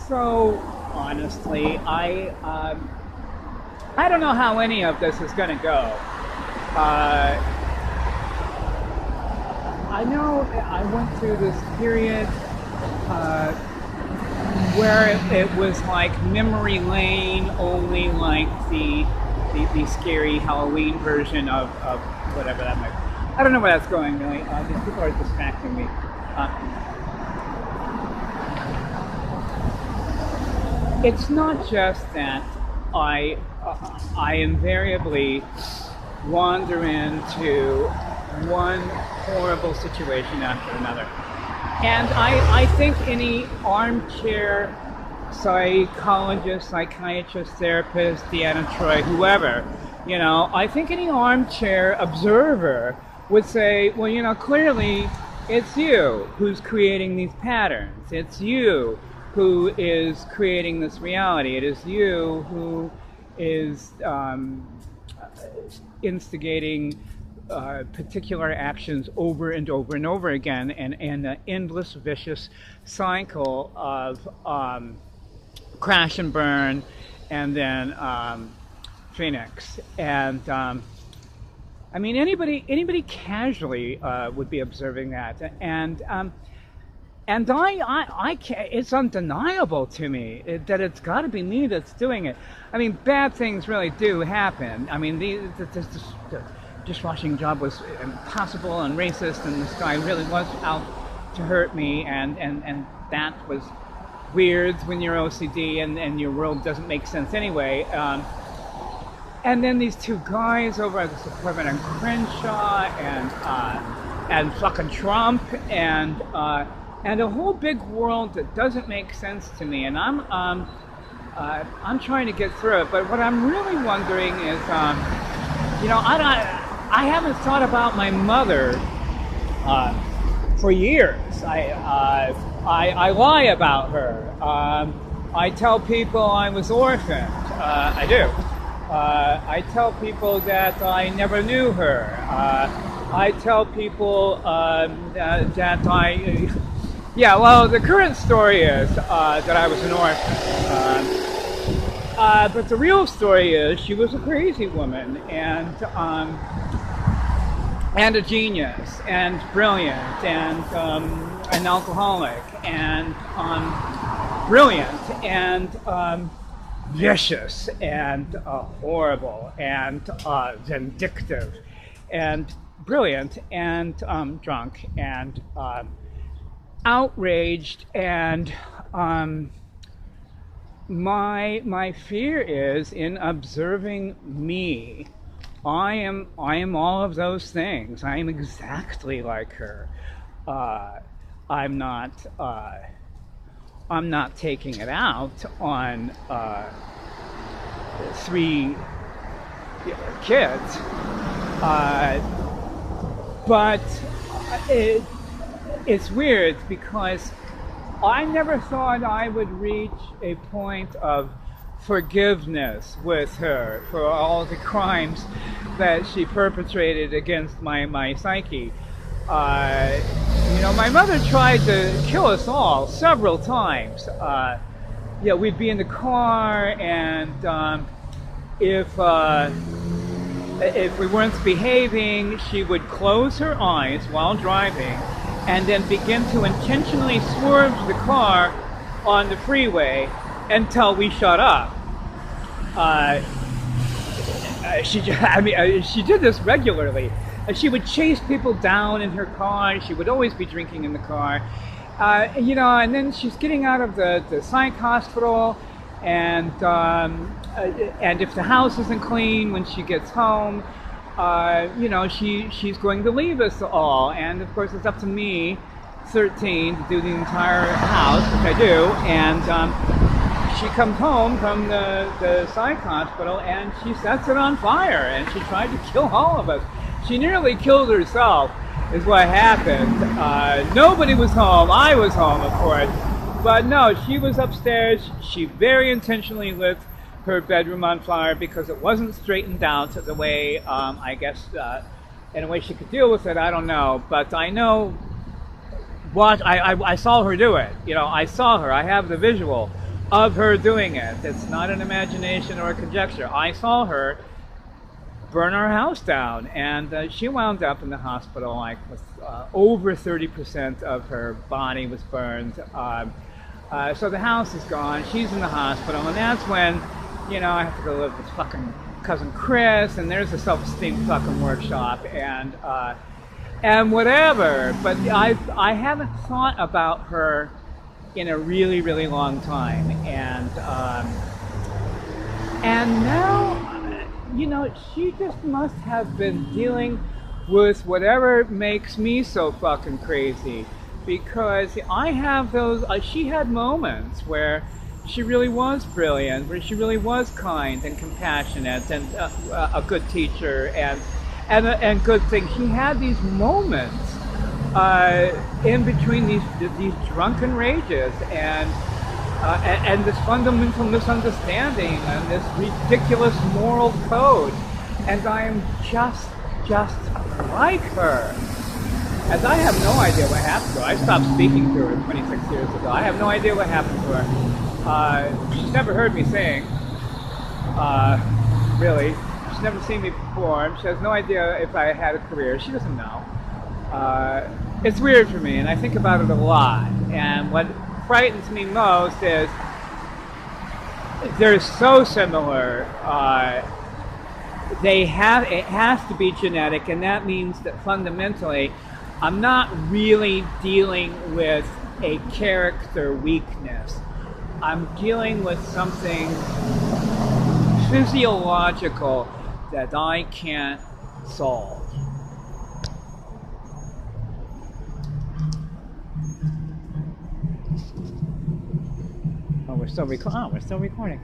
So honestly, I don't know how any of this is going to go. Uh, I know I went through this period uh, where it was like memory lane, only like the scary Halloween version of whatever that might be. I don't know where that's going really. These people are distracting me. It's not just that I invariably wander into one horrible situation after another. And I think any armchair psychologist, psychiatrist, therapist, Deanna Troy, whoever, I think any armchair observer would say, well, clearly it's you who's creating these patterns. It's you who is creating this reality. It is you who is instigating particular actions over and over and over again, and an endless vicious cycle of crash and burn, and then Phoenix. And I mean, anybody casually would be observing that, and I can't, it's undeniable to me that it's got to be me that's doing it. I mean, bad things really do happen. I mean, the dishwashing job was impossible and racist, and this guy really was out to hurt me, and that was weird when you're OCD and your world doesn't make sense anyway. And then these two guys over at this apartment on Crenshaw, and fucking Trump, and a whole big world that doesn't make sense to me, and I'm trying to get through it. But what I'm really wondering is, I haven't thought about my mother for years. I lie about her. I tell people I was orphaned. I do. I tell people that I never knew her. I tell people that I. Yeah, well, the current story is that I was an orphan. But the real story is she was a crazy woman, and a genius, and brilliant, and an alcoholic, and brilliant, and vicious, and horrible, and vindictive, and brilliant, and drunk, and outraged, and my fear is in observing me. I am all of those things. I am exactly like her. I'm not taking it out on 3 kids, but it's weird because I never thought I would reach a point of forgiveness with her for all the crimes that she perpetrated against my psyche. My mother tried to kill us all several times. We'd be in the car, and if we weren't behaving, she would close her eyes while driving, and then begin to intentionally swerve the car on the freeway until we shut up. She did this regularly. She would chase people down in her car. She would always be drinking in the car. And then she's getting out of the psych hospital, and if the house isn't clean when she gets home, she's going to leave us all. And of course, it's up to me, 13, to do the entire house, which I do. And she comes home from the psych hospital, and she sets it on fire, and she tried to kill all of us. She nearly killed herself, is what happened. Nobody was home. I was home, of course. But no, she was upstairs. She very intentionally lit her bedroom on fire because it wasn't straightened out the way, I guess, in a way she could deal with it. I don't know. But I know what I saw her do it. I saw her. I have the visual of her doing it. It's not an imagination or a conjecture. I saw her burn our house down, and she wound up in the hospital like with over 30% of her body was burned. So the house is gone. She's in the hospital, and that's when, I have to go live with fucking cousin Chris, and there's a self-esteem fucking workshop, and whatever. But I haven't thought about her in a really, really long time, and now, she just must have been dealing with whatever makes me so fucking crazy. Because I have those, she had moments where she really was brilliant, where she really was kind and compassionate and a good teacher and good things. She had these moments in between these drunken rages and this fundamental misunderstanding and this ridiculous moral code, and I am just like her. As I have no idea what happened to her. I stopped speaking to her 26 years ago. I have no idea what happened to her. She's never heard me sing, really. She's never seen me perform. She has no idea if I had a career. She doesn't know. It's weird for me, and I think about it a lot. And what frightens me most is they're so similar. It has to be genetic, and that means that fundamentally I'm not really dealing with a character weakness. I'm dealing with something physiological that I can't solve. Oh, we're still recording.